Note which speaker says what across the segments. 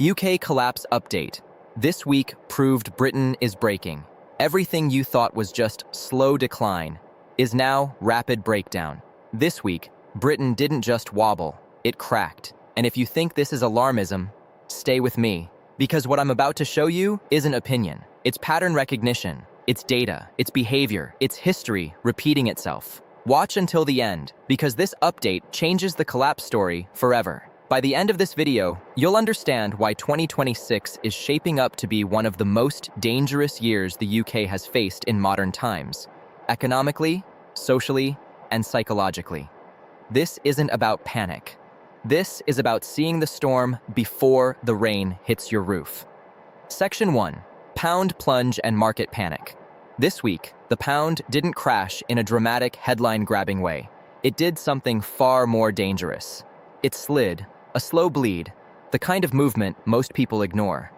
Speaker 1: UK collapse update. This week proved Britain is breaking. Everything you thought was just slow decline is now rapid breakdown. This week, Britain didn't just wobble, it cracked. And if you think this is alarmism, stay with me. Because what I'm about to show you isn't opinion. It's pattern recognition, it's data, it's behavior, it's history repeating itself. Watch until the end, because this update changes the collapse story forever. By the end of this video, you'll understand why 2026 is shaping up to be one of the most dangerous years the UK has faced in modern times, economically, socially, and psychologically. This isn't about panic. This is about seeing the storm before the rain hits your roof. Section 1. Pound plunge and market panic. This week, the pound didn't crash in a dramatic headline-grabbing way. It did something far more dangerous. It slid, a slow bleed, the kind of movement most people ignore.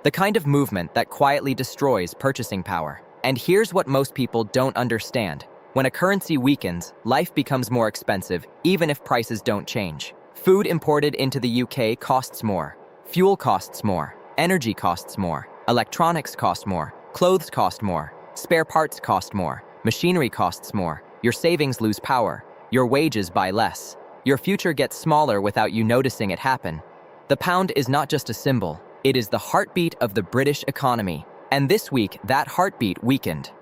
Speaker 1: The kind of movement that quietly destroys purchasing power. And here's what most people don't understand. When a currency weakens, life becomes more expensive, even if prices don't change. Food imported into the UK costs more. Fuel costs more. Energy costs more. Electronics cost more. Clothes cost more. Spare parts cost more. Machinery costs more. Your savings lose power. Your wages buy less. Your future gets smaller without you noticing it happen. The pound is not just a symbol. It is the heartbeat of the British economy. And this week, that heartbeat weakened.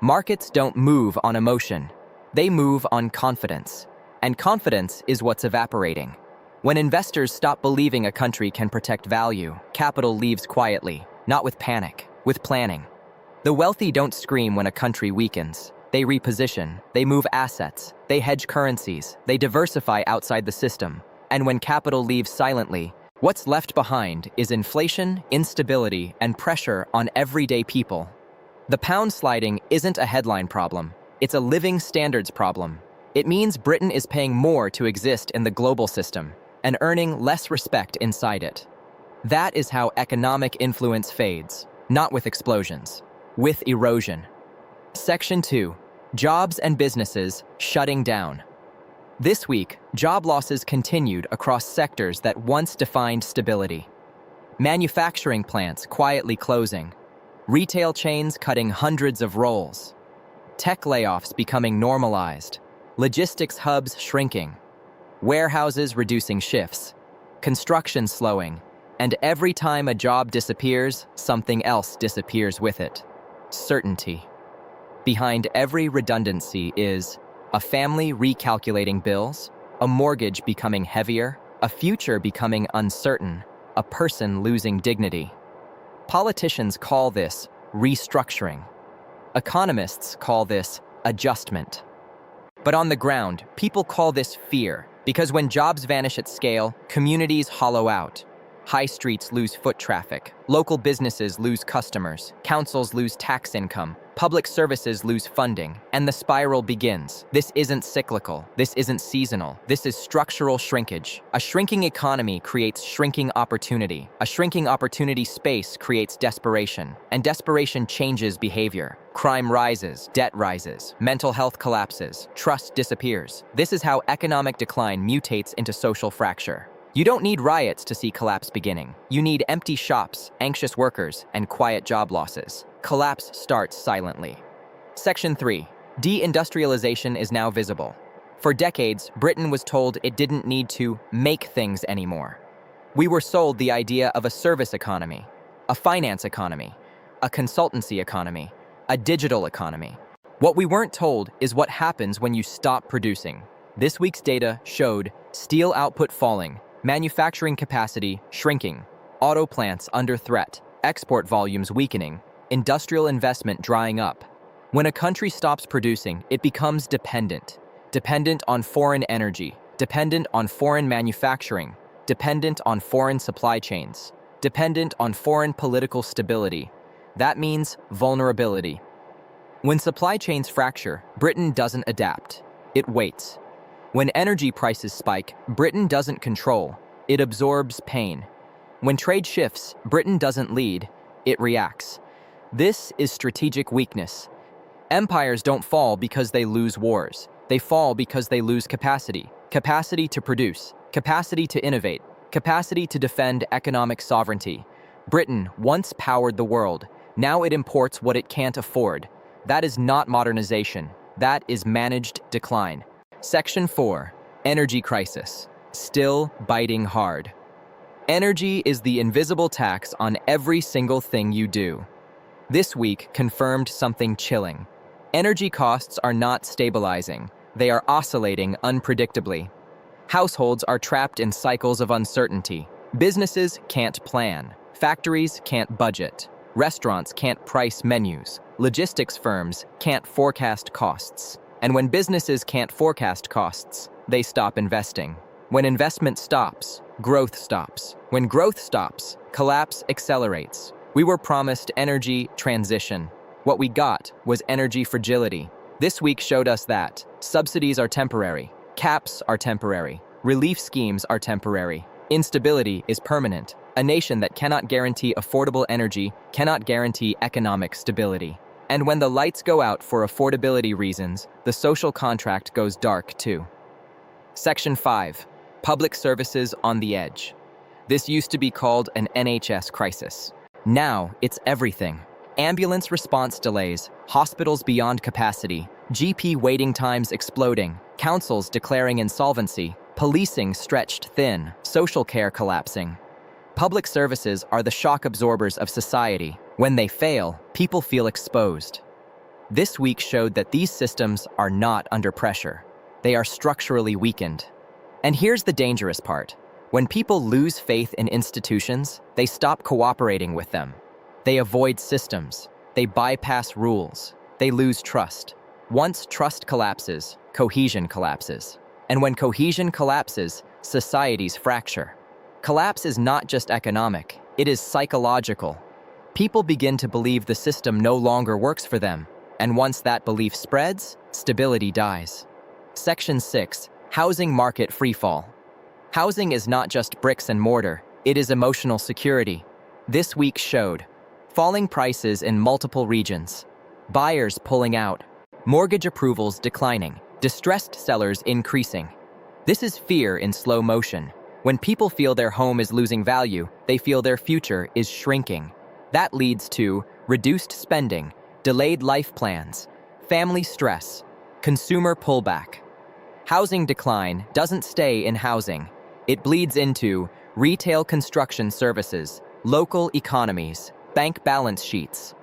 Speaker 1: Markets don't move on emotion. They move on confidence. And confidence is what's evaporating. When investors stop believing a country can protect value, capital leaves quietly, not with panic, with planning. The wealthy don't scream when a country weakens. They reposition, they move assets, they hedge currencies, they diversify outside the system. And when capital leaves silently, what's left behind is inflation, instability, and pressure on everyday people. The pound sliding isn't a headline problem. It's a living standards problem. It means Britain is paying more to exist in the global system and earning less respect inside it. That is how economic influence fades, not with explosions, with erosion. Section 2. Jobs and businesses shutting down. This week, job losses continued across sectors that once defined stability. Manufacturing plants quietly closing, retail chains cutting hundreds of roles, tech layoffs becoming normalized, logistics hubs shrinking, warehouses reducing shifts, construction slowing, and every time a job disappears, something else disappears with it. Certainty. Behind every redundancy is a family recalculating bills, a mortgage becoming heavier, a future becoming uncertain, a person losing dignity. Politicians call this restructuring. Economists call this adjustment. But on the ground, people call this fear, because when jobs vanish at scale, communities hollow out. High streets lose foot traffic, local businesses lose customers, councils lose tax income, public services lose funding, and the spiral begins. This isn't cyclical, this isn't seasonal, this is structural shrinkage. A shrinking economy creates shrinking opportunity. A shrinking opportunity space creates desperation, and desperation changes behavior. Crime rises, debt rises, mental health collapses, trust disappears. This is how economic decline mutates into social fracture. You don't need riots to see collapse beginning. You need empty shops, anxious workers, and quiet job losses. Collapse starts silently. Section 3. De-industrialisation is now visible. For decades, Britain was told it didn't need to make things anymore. We were sold the idea of a service economy, a finance economy, a consultancy economy, a digital economy. What we weren't told is what happens when you stop producing. This week's data showed steel output falling, manufacturing capacity shrinking, auto plants under threat, export volumes weakening, industrial investment drying up. When a country stops producing, it becomes dependent. Dependent on foreign energy, dependent on foreign manufacturing, dependent on foreign supply chains, dependent on foreign political stability. That means vulnerability. When supply chains fracture, Britain doesn't adapt. It waits. When energy prices spike, Britain doesn't control, it absorbs pain. When trade shifts, Britain doesn't lead, it reacts. This is strategic weakness. Empires don't fall because they lose wars. They fall because they lose capacity. Capacity to produce, capacity to innovate, Capacity to defend economic sovereignty. Britain once powered the world. Now it imports what it can't afford. That is not modernization. That is managed decline. Section 4. Energy crisis. Still biting hard. Energy is the invisible tax on every single thing you do. This week confirmed something chilling. Energy costs are not stabilizing. They are oscillating unpredictably. Households are trapped in cycles of uncertainty. Businesses can't plan. Factories can't budget. Restaurants can't price menus. Logistics firms can't forecast costs. And when businesses can't forecast costs, they stop investing. When investment stops, growth stops. When growth stops, collapse accelerates. We were promised energy transition. What we got was energy fragility. This week showed us that subsidies are temporary, caps are temporary, relief schemes are temporary, instability is permanent. A nation that cannot guarantee affordable energy cannot guarantee economic stability. And when the lights go out for affordability reasons, the social contract goes dark too. Section 5. Public services on the edge. This used to be called an NHS crisis. Now it's everything. Ambulance response delays, hospitals beyond capacity, GP waiting times exploding, councils declaring insolvency, policing stretched thin, social care collapsing. Public services are the shock absorbers of society. When they fail, people feel exposed. This week showed that these systems are not under pressure. They are structurally weakened. And here's the dangerous part. When people lose faith in institutions, they stop cooperating with them. They avoid systems. They bypass rules. They lose trust. Once trust collapses, cohesion collapses. And when cohesion collapses, societies fracture. Collapse is not just economic, it is psychological. People begin to believe the system no longer works for them. And once that belief spreads, stability dies. Section 6. Housing market freefall. Housing is not just bricks and mortar, it is emotional security. This week showed falling prices in multiple regions, buyers pulling out, mortgage approvals declining, distressed sellers increasing. This is fear in slow motion. When people feel their home is losing value, they feel their future is shrinking. That leads to reduced spending, delayed life plans, family stress, consumer pullback. Housing decline doesn't stay in housing. It bleeds into retail construction services, local economies, bank balance sheets.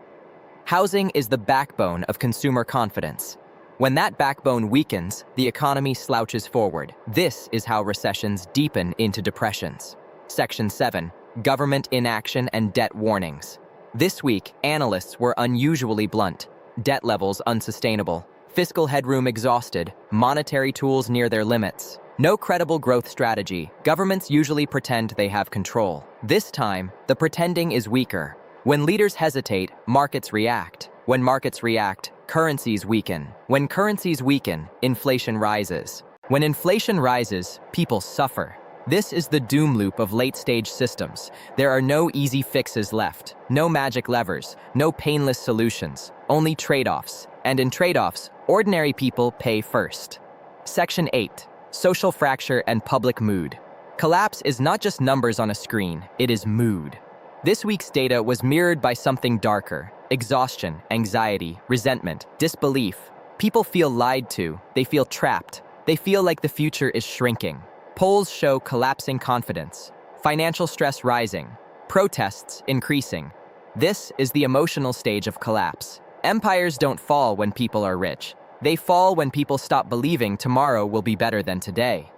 Speaker 1: Housing is the backbone of consumer confidence. When that backbone weakens, the economy slouches forward. This is how recessions deepen into depressions. Section 7. Government inaction and debt warnings. This week, analysts were unusually blunt. Debt levels unsustainable. Fiscal headroom exhausted, monetary tools near their limits. No credible growth strategy. Governments usually pretend they have control. This time, the pretending is weaker. When leaders hesitate, markets react. When markets react, currencies weaken. When currencies weaken, inflation rises. When inflation rises, people suffer. This is the doom loop of late-stage systems. There are no easy fixes left. No magic levers. No painless solutions. Only trade-offs. And in trade-offs, ordinary people pay first. Section 8. Social fracture and public mood. Collapse is not just numbers on a screen, it is mood. This week's data was mirrored by something darker. Exhaustion, anxiety, resentment, disbelief. People feel lied to, they feel trapped, they feel like the future is shrinking. Polls show collapsing confidence, financial stress rising, protests increasing. This is the emotional stage of collapse. Empires don't fall when people are rich. They fall when people stop believing tomorrow will be better than today.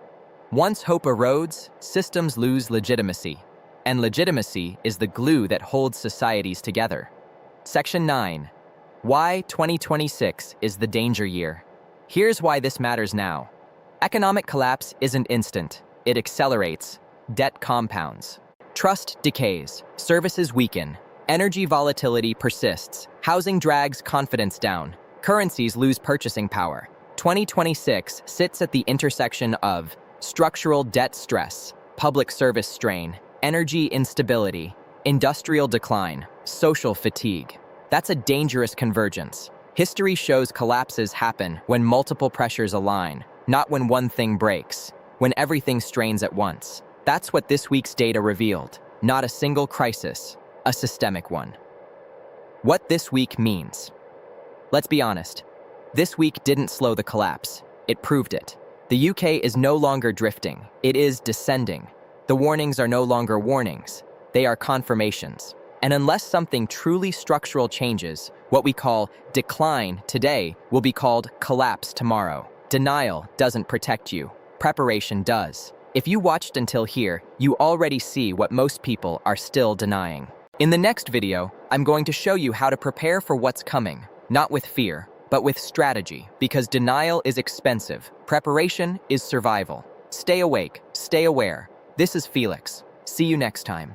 Speaker 1: Once hope erodes, systems lose legitimacy. And legitimacy is the glue that holds societies together. Section 9. Why 2026 is the danger year. Here's why this matters now. Economic collapse isn't instant. It accelerates. Debt compounds. Trust decays. Services weaken. Energy volatility persists. Housing drags confidence down. Currencies lose purchasing power. 2026 sits at the intersection of structural debt stress, public service strain, energy instability, industrial decline, social fatigue. That's a dangerous convergence. History shows collapses happen when multiple pressures align, not when one thing breaks, when everything strains at once. That's what this week's data revealed. Not a single crisis, a systemic one. What this week means. Let's be honest. This week didn't slow the collapse. It proved it. The UK is no longer drifting. It is descending. The warnings are no longer warnings. They are confirmations. And unless something truly structural changes, what we call decline today will be called collapse tomorrow. Denial doesn't protect you. Preparation does. If you watched until here, you already see what most people are still denying. In the next video, I'm going to show you how to prepare for what's coming, not with fear, but with strategy, because denial is expensive. Preparation is survival. Stay awake, stay aware. This is Felix. See you next time.